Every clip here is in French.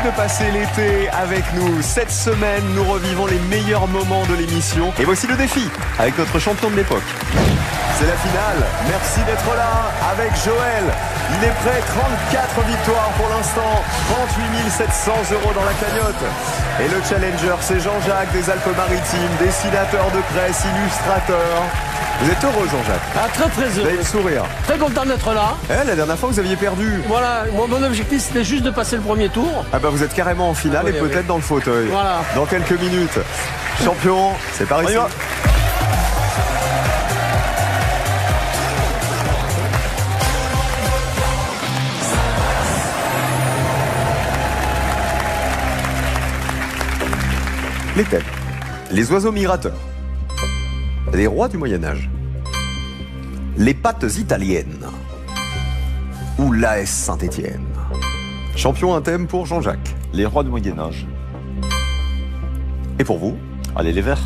de passer l'été avec nous. Cette semaine, nous revivons les meilleurs moments de l'émission. Et voici le défi avec notre champion de l'époque. C'est la finale. Merci d'être là avec Joël. Il est prêt, 34 victoires pour l'instant, 38 700 € dans la cagnotte. Et le challenger, c'est Jean-Jacques des Alpes-Maritimes, dessinateur de presse, illustrateur. Vous êtes heureux, Jean-Jacques? Ah, très très Vous heureux. avez le sourire. Très content d'être là. La dernière fois, vous aviez perdu. Voilà, mon objectif c'était juste de passer le premier tour. Ah bah vous êtes carrément en finale Oui, et oui. peut-être dans le fauteuil. Voilà. Dans quelques minutes. Champion, c'est par ici. On y va. Les thèmes. Les oiseaux migrateurs. Les rois du Moyen-Âge. Les pâtes italiennes. Ou l'AS Saint-Étienne. Champion, un thème pour Jean-Jacques. Les rois du Moyen-Âge. Et pour vous? Allez, les Verts.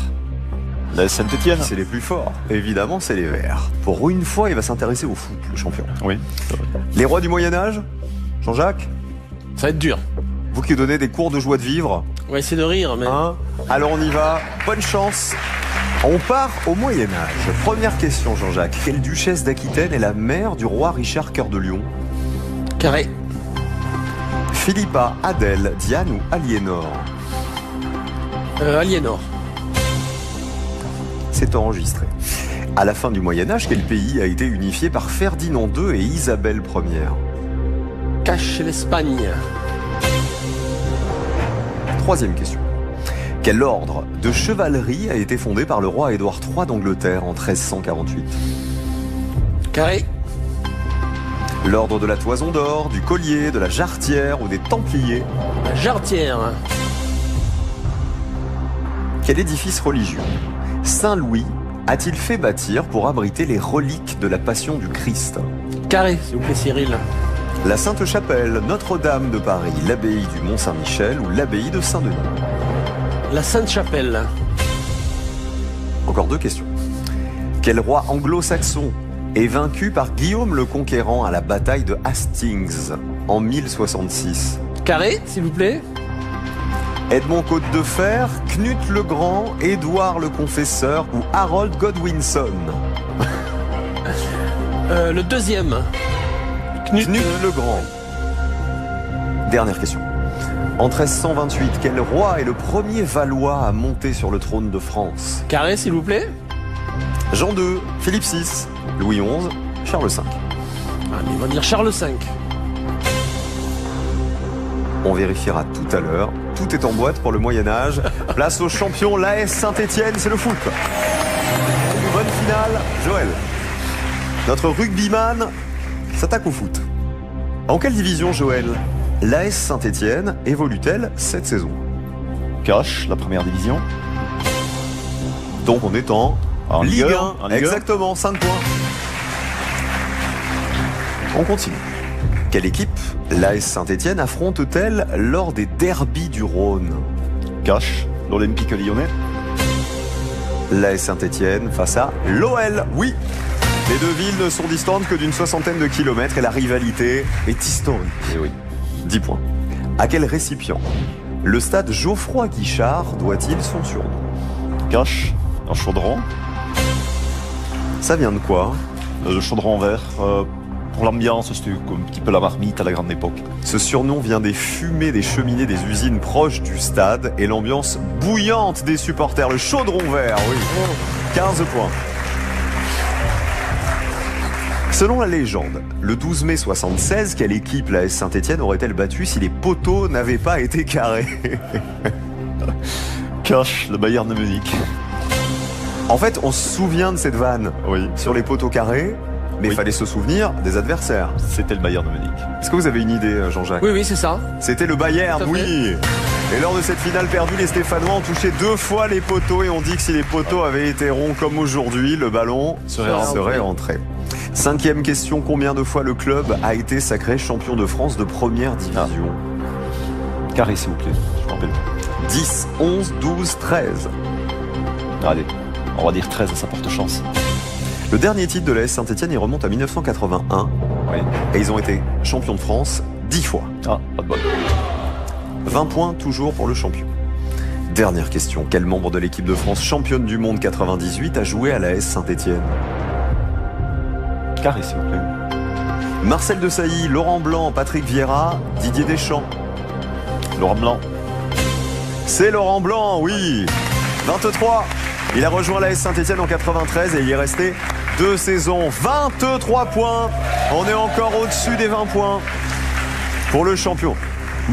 La Saint-Étienne. C'est les plus forts. Évidemment, c'est les Verts. Pour une fois, il va s'intéresser au foot, le champion. Oui, c'est vrai. Les rois du Moyen-Âge. Jean-Jacques, Ça va être dur. vous qui donnez des cours de joie de vivre. On va essayer de rire, mais. Hein, alors on y va, bonne chance. On part au Moyen-Âge. Première question, Jean-Jacques. Quelle duchesse d'Aquitaine est la mère du roi Richard Cœur de Lion? Carré. Philippa, Adèle, Diane ou Aliénor? Aliénor. C'est enregistré. À la fin du Moyen-Âge, quel pays a été unifié par Ferdinand II et Isabelle Ier? Cache l'Espagne. Troisième question. Quel ordre de chevalerie a été fondé par le roi Édouard III d'Angleterre en 1348? Carré. L'ordre de la Toison d'Or, du Collier, de la Jarretière ou des Templiers? La Jarretière. Quel édifice religieux Saint-Louis a-t-il fait bâtir pour abriter les reliques de la Passion du Christ? Carré, s'il vous plaît, Cyril. La Sainte-Chapelle, Notre-Dame de Paris, l'abbaye du Mont-Saint-Michel ou l'abbaye de Saint-Denis? La Sainte-Chapelle. Encore deux questions. Quel roi anglo-saxon est vaincu par Guillaume le Conquérant à la bataille de Hastings en 1066? Carré, s'il vous plaît. Edmond Côte-de-Fer, Knut le Grand, Édouard le Confesseur ou Harold Godwinson? Le deuxième. Knut le Grand. Dernière question. En 1328, quel roi est le premier Valois à monter sur le trône de France? Carré, s'il vous plaît. Jean II, Philippe VI, Louis XI, Charles V. Ah, mais on va dire Charles V. On vérifiera tout à l'heure. Tout est en boîte pour le Moyen-Âge. Place au champion, l'AS Saint-Étienne, c'est le foot. Bonne finale, Joël. Notre rugbyman s'attaque au foot. En quelle division, Joël, l'AS Saint-Étienne évolue-t-elle cette saison? Cache, la première division. Donc on est en Ligue 1. En Ligue 1. Exactement, 5 points. On continue. Quelle équipe l'AS Saint-Étienne affronte-t-elle lors des derbies du Rhône? Cache, l'Olympique lyonnais. L'AS Saint-Étienne face à l'OL, oui. Les deux villes ne sont distantes que d'une 60aine de kilomètres et la rivalité est historique. Eh oui. 10 points. À quel récipient le stade Geoffroy-Guichard doit-il son surnom? Cache, un chaudron. Ça vient de quoi? Le chaudron vert. Pour l'ambiance, c'était un petit peu la marmite à la grande époque. Ce surnom vient des fumées des cheminées des usines proches du stade et l'ambiance bouillante des supporters. Le chaudron vert, oui. 15 points. Selon la légende, le 12 mai 76, quelle équipe l'AS Saint-Étienne aurait-elle battu si les poteaux n'avaient pas été carrés? Cache, le Bayern de Munich. En fait, on se souvient de cette vanne Oui. sur les poteaux carrés, mais il Oui. fallait se souvenir des adversaires. C'était le Bayern de Munich. Est-ce que vous avez une idée, Jean-Jacques? Oui, oui, c'est ça. C'était le Bayern, Tout à fait. oui. Et lors de cette finale perdue, les Stéphanois ont touché 2 fois les poteaux et on dit que si les poteaux avaient été ronds comme aujourd'hui, le ballon serait rentré. 5e question, combien de fois le club a été sacré champion de France de première division? Carré, s'il vous plaît. Je me rappelle pas. 10, 11, 12, 13. Allez, on va dire 13, ça porte chance. Le dernier titre de l'AS Saint-Étienne, il remonte à 1981. Oui. Et ils ont été champions de France 10 fois. Ah, pas de bol. 20 points toujours pour le champion. Dernière question. Quel membre de l'équipe de France championne du monde 98 a joué à l'AS Saint-Étienne? Carré, s'il vous plaît. Marcel Desailly, Laurent Blanc, Patrick Vieira, Didier Deschamps. Laurent Blanc. C'est Laurent Blanc, oui. 23. Il a rejoint l'AS Saint-Étienne en 93 et il y est resté 2 saisons. 23 points. On est encore au-dessus des 20 points pour le champion.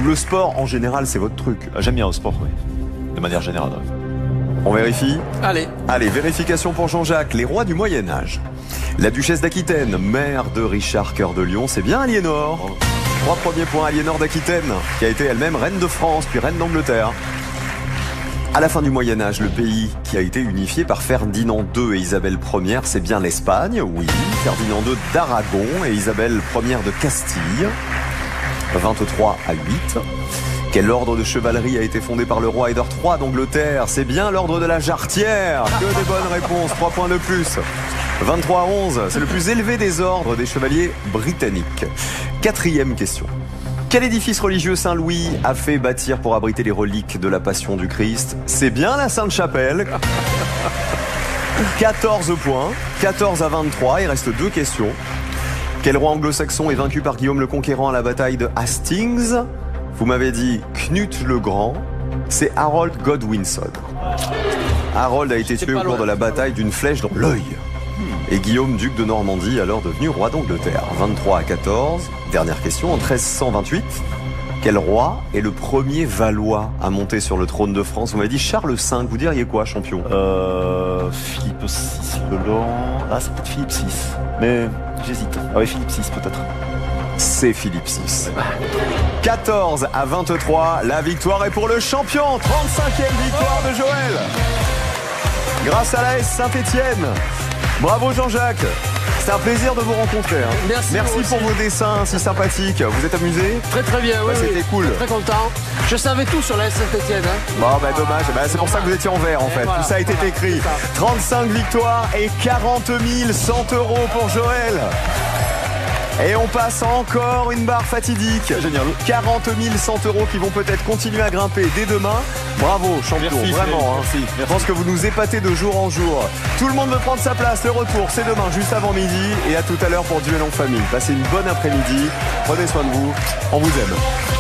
Le sport, en général, c'est votre truc. J'aime bien au sport, oui. De manière générale. Oui. On vérifie? Allez, vérification pour Jean-Jacques. Les rois du Moyen-Âge. La duchesse d'Aquitaine, mère de Richard Cœur de Lion, c'est bien Aliénor. 3 premiers points, Aliénor d'Aquitaine, qui a été elle-même reine de France, puis reine d'Angleterre. À la fin du Moyen-Âge, le pays qui a été unifié par Ferdinand II et Isabelle Ier, c'est bien l'Espagne, oui. Ferdinand II d'Aragon et Isabelle Ier de Castille. 23 à 8. Quel ordre de chevalerie a été fondé par le roi Édouard III d'Angleterre? C'est bien l'ordre de la Jarretière. Que des bonnes réponses, 3 points de plus. 23 à 11, c'est le plus élevé des ordres des chevaliers britanniques. 4e question. Quel édifice religieux Saint-Louis a fait bâtir pour abriter les reliques de la Passion du Christ? C'est bien la Sainte-Chapelle. 14 points, 14 à 23, il reste 2 questions. Quel roi anglo-saxon est vaincu par Guillaume le Conquérant à la bataille de Hastings? Vous m'avez dit Knut le Grand, c'est Harold Godwinson. Harold a été tué au cours de la bataille d'une flèche dans l'œil. Et Guillaume, duc de Normandie, alors devenu roi d'Angleterre. 23 à 14. Dernière question, en 1328, quel roi est le premier Valois à monter sur le trône de France? Vous m'avez dit Charles V, vous diriez quoi, champion? Philippe VI, le Lent. Ah, c'est peut-être Philippe VI. Mais j'hésite. Ah oui, Philippe VI, peut-être. C'est Philippe VI. 14 à 23, la victoire est pour le champion. 35e victoire de Joël. Grâce à l'AS Saint-Étienne. Bravo Jean-Jacques. C'est un plaisir de vous rencontrer. Merci pour vos dessins si sympathiques. Vous êtes amusés? Très bien, oui. C'était cool. Très content. Je savais tout sur la Saint-Étienne. Bon, dommage. C'est pour ça que vous étiez en vert, en fait. Voilà. Tout ça a été écrit. 35 victoires et 40 100 € pour Joël. Et on passe encore une barre fatidique. Génial. 40 100 € qui vont peut-être continuer à grimper dès demain. Bravo, champion. Merci, vraiment. merci. Je pense que vous nous épatez de jour en jour. Tout le monde veut prendre sa place. Le retour, c'est demain, juste avant midi. Et à tout à l'heure pour Duel en famille. Passez une bonne après-midi. Prenez soin de vous. On vous aime.